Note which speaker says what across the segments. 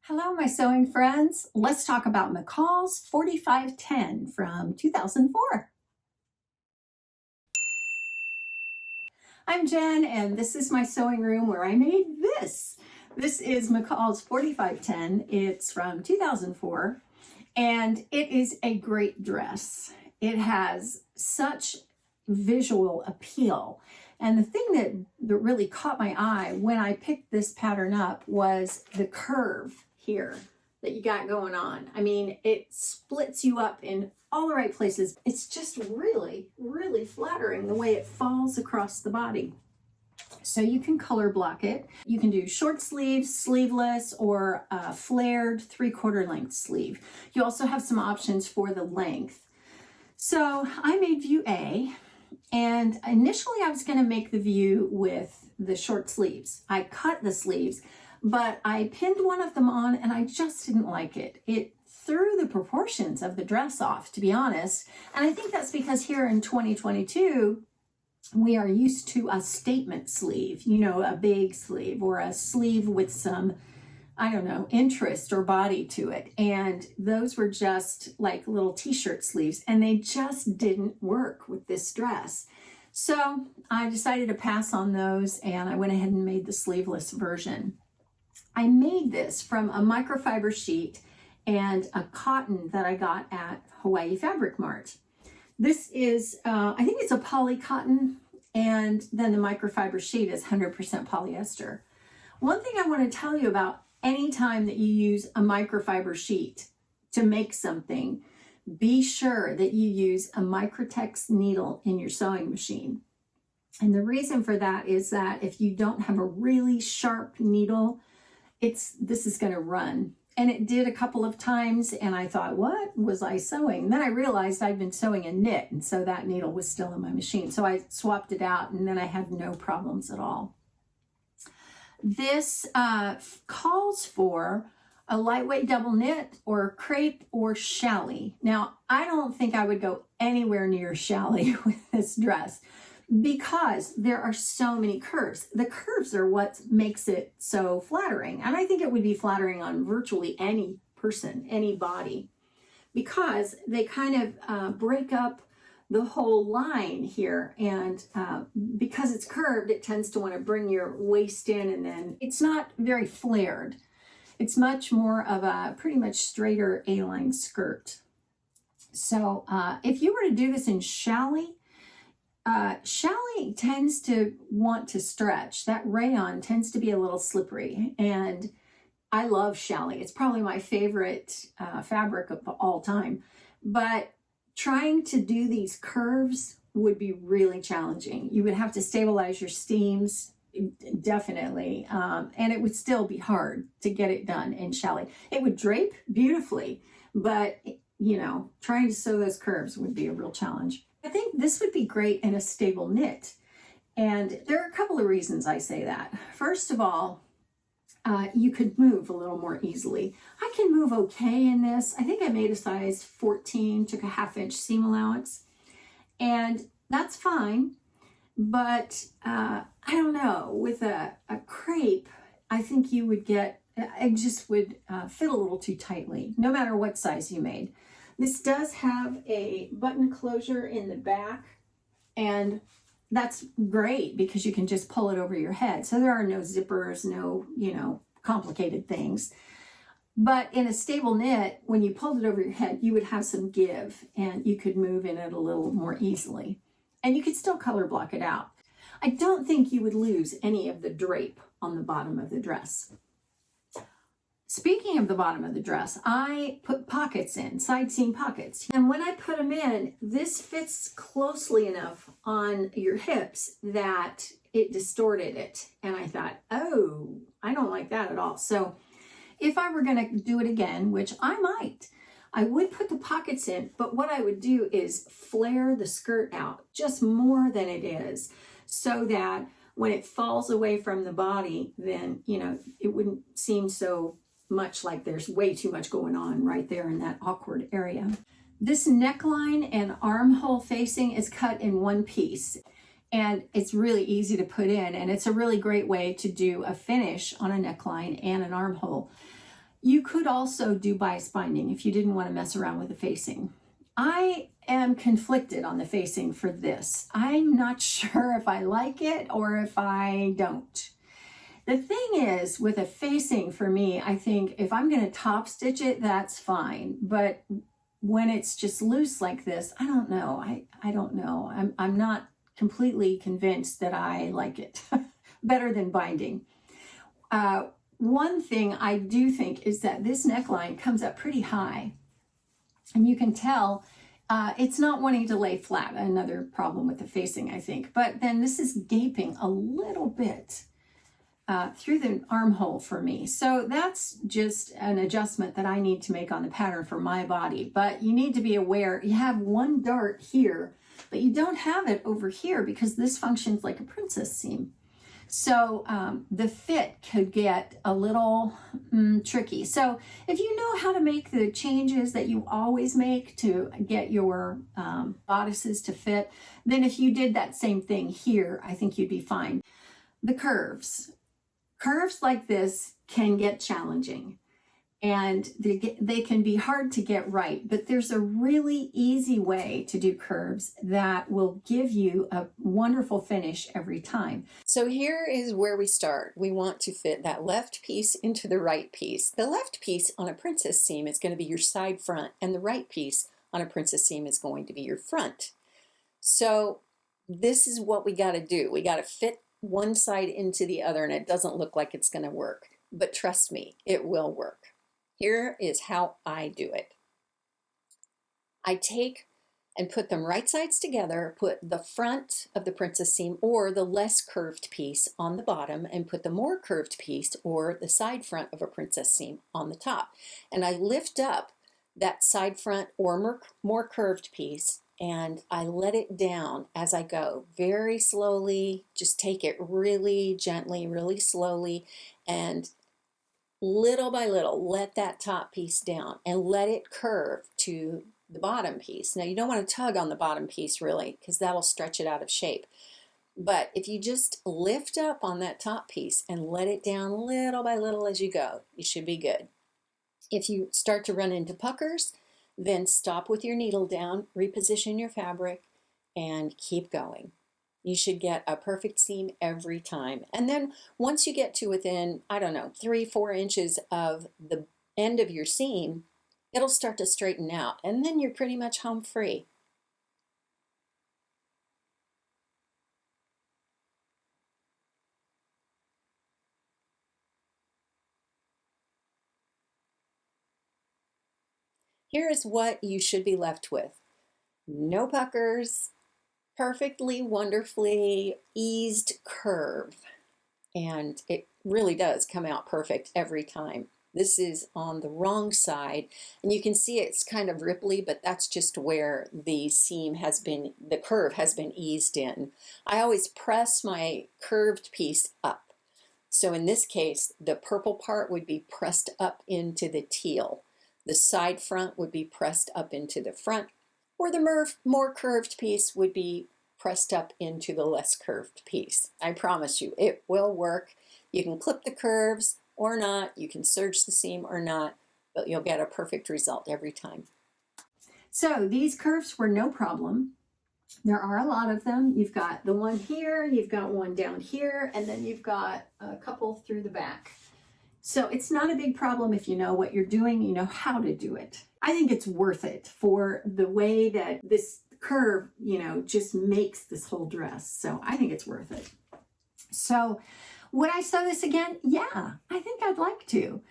Speaker 1: Hello, my sewing friends. Let's talk about McCall's 4510 from 2004. I'm Jen, and this is my sewing room where I made this. This is McCall's 4510. It's from 2004, and it is a great dress. It has such visual appeal. And the thing that really caught my eye when I picked this pattern up was the curve here that you got going on. I mean, it splits you up in all the right places. It's just really, really flattering the way it falls across the body. So you can color block it. You can do short sleeves, sleeveless, or flared 3/4 length sleeve. You also have some options for the length. So I made view A, and initially I was going to make the view with the short sleeves. I cut the sleeves, but I pinned one of them on and I just didn't like it. It threw the proportions of the dress off, to be honest. And I think that's because here in 2022, we are used to a statement sleeve, you know, a big sleeve or a sleeve with some, I don't know, interest or body to it. And those were just like little t-shirt sleeves, and they just didn't work with this dress. So I decided to pass on those, and I went ahead and made the sleeveless version. I made this from a microfiber sheet and a cotton that I got at Hawaii Fabric Mart. This is, I think it's a poly cotton, and then the microfiber sheet is 100% polyester. One thing I want to tell you about any time that you use a microfiber sheet to make something, be sure that you use a Microtex needle in your sewing machine. And the reason for that is that if you don't have a really sharp needle, this is going to run. And it did a couple of times, and I thought, what was I sewing? And then I realized I'd been sewing a knit, and so that needle was still in my machine. So I swapped it out, and then I had no problems at all. This calls for a lightweight double knit or crepe or challis. Now, I don't think I would go anywhere near challis with this dress because there are so many curves. The curves are what makes it so flattering. And I think it would be flattering on virtually any person, any body, because they kind of break up the whole line here. And because it's curved, it tends to want to bring your waist in, and then it's not very flared. It's much more of a pretty much straighter A-line skirt. So if you were to do this in challis, challis tends to want to stretch. That rayon tends to be a little slippery, and I love challis. It's probably my favorite fabric of all time. But trying to do these curves would be really challenging. You would have to stabilize your steams, definitely, and it would still be hard to get it done in challis. It would drape beautifully, but you know, trying to sew those curves would be a real challenge. I think this would be great in a stable knit, and there are a couple of reasons I say that. First of all, you could move a little more easily. I can move okay in this. I think I made a size 14, took a 1/2 inch seam allowance, and that's fine. But I don't know, with a crepe, I think you would get, it just would fit a little too tightly, no matter what size you made. This does have a button closure in the back, and that's great because you can just pull it over your head. So there are no zippers, no, you know, complicated things. But in a stable knit, when you pulled it over your head, you would have some give, and you could move in it a little more easily. And you could still color block it out. I don't think you would lose any of the drape on the bottom of the dress. Speaking of the bottom of the dress, I put pockets in, side seam pockets. And when I put them in, this fits closely enough on your hips that it distorted it. And I thought, oh, I don't like that at all. So if I were going to do it again, which I might, I would put the pockets in, but what I would do is flare the skirt out just more than it is, so that when it falls away from the body, then, you know, it wouldn't seem so much like there's way too much going on right there in that awkward area. This neckline and armhole facing is cut in one piece, and it's really easy to put in, and it's a really great way to do a finish on a neckline and an armhole. You could also do bias binding if you didn't want to mess around with the facing. I am conflicted on the facing for this. I'm not sure if I like it or if I don't. The thing is, with a facing for me, I think if I'm going to top stitch it, that's fine. But when it's just loose like this, I don't know. I don't know. I'm not completely convinced that I like it better than binding. One thing I do think is that this neckline comes up pretty high, and you can tell it's not wanting to lay flat. Another problem with the facing, I think. But then this is gaping a little bit through the armhole for me. So that's just an adjustment that I need to make on the pattern for my body. But you need to be aware, you have one dart here, but you don't have it over here because this functions like a princess seam. So the fit could get a little tricky. So if you know how to make the changes that you always make to get your bodices to fit, then if you did that same thing here, I think you'd be fine. The curves. Curves like this can get challenging, and they can be hard to get right, but there's a really easy way to do curves that will give you a wonderful finish every time.
Speaker 2: So here is where we start. We want to fit that left piece into the right piece. The left piece on a princess seam is going to be your side front, and the right piece on a princess seam is going to be your front. So this is what we got to do. We got to fit one side into the other, and it doesn't look like it's going to work, but trust me, it will work. Here is how I do it. I take and put them right sides together, put the front of the princess seam or the less curved piece on the bottom, and put the more curved piece or the side front of a princess seam on the top. And I lift up that side front or more curved piece, and I let it down as I go, very slowly. Just take it really gently, really slowly, and little by little, let that top piece down and let it curve to the bottom piece. Now, you don't want to tug on the bottom piece really, because that'll stretch it out of shape. But if you just lift up on that top piece and let it down little by little as you go, you should be good. If you start to run into puckers, then stop with your needle down, reposition your fabric, and keep going. You should get a perfect seam every time. And then once you get to within, I don't know, 3-4 inches of the end of your seam, it'll start to straighten out, and then you're pretty much home free. Here is what you should be left with. No puckers, perfectly, wonderfully eased curve. And it really does come out perfect every time. This is on the wrong side, and you can see it's kind of ripply, but that's just where the seam has been, the curve has been eased in. I always press my curved piece up. So in this case, the purple part would be pressed up into the teal. The side front would be pressed up into the front, or the more curved piece would be pressed up into the less curved piece. I promise you, it will work. You can clip the curves or not, you can serge the seam or not, but you'll get a perfect result every time.
Speaker 1: So these curves were no problem. There are a lot of them. You've got the one here, you've got one down here, and then you've got a couple through the back. So it's not a big problem if you know what you're doing, you know how to do it. I think it's worth it for the way that this curve, you know, just makes this whole dress. So I think it's worth it. So would I sew this again? Yeah, I think I'd like to.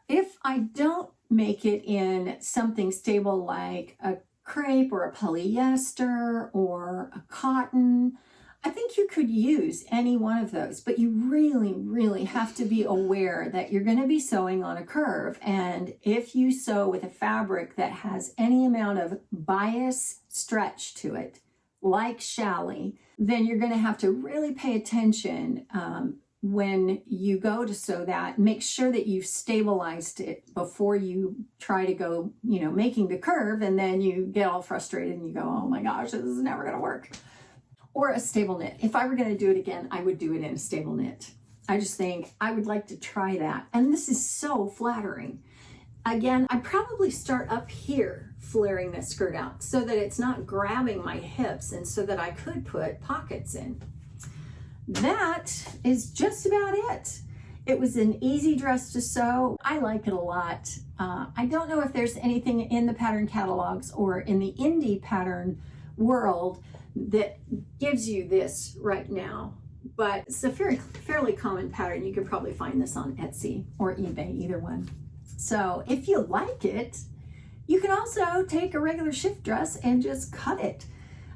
Speaker 1: If I don't make it in something stable like a crepe or a polyester or a cotton, I think you could use any one of those, but you really, really have to be aware that you're going to be sewing on a curve. And if you sew with a fabric that has any amount of bias stretch to it, like challis, then you're going to have to really pay attention when you go to sew that. Make sure that you've stabilized it before you try to go, you know, making the curve, and then you get all frustrated and you go, oh my gosh, this is never going to work. Or a stable knit. If I were going to do it again, I would do it in a stable knit. I just think I would like to try that. And this is so flattering. Again, I probably start up here flaring this skirt out so that it's not grabbing my hips and so that I could put pockets in. That is just about it. It was an easy dress to sew. I like it a lot. I don't know if there's anything in the pattern catalogs or in the indie pattern world that gives you this right now, but it's a fairly common pattern. You could probably find this on Etsy or eBay, either one. So if you like it, you can also take a regular shift dress and just cut it.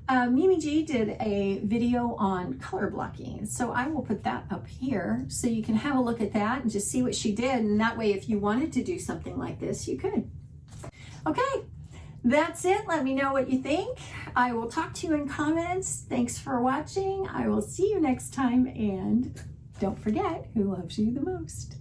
Speaker 1: MimiG did a video on color blocking, so I will put that up here so you can have a look at that and just see what she did, and that way if you wanted to do something like this, you could. Okay, that's it. Let me know what you think. I will talk to you in comments. Thanks for watching. I will see you next time, and don't forget who loves you the most.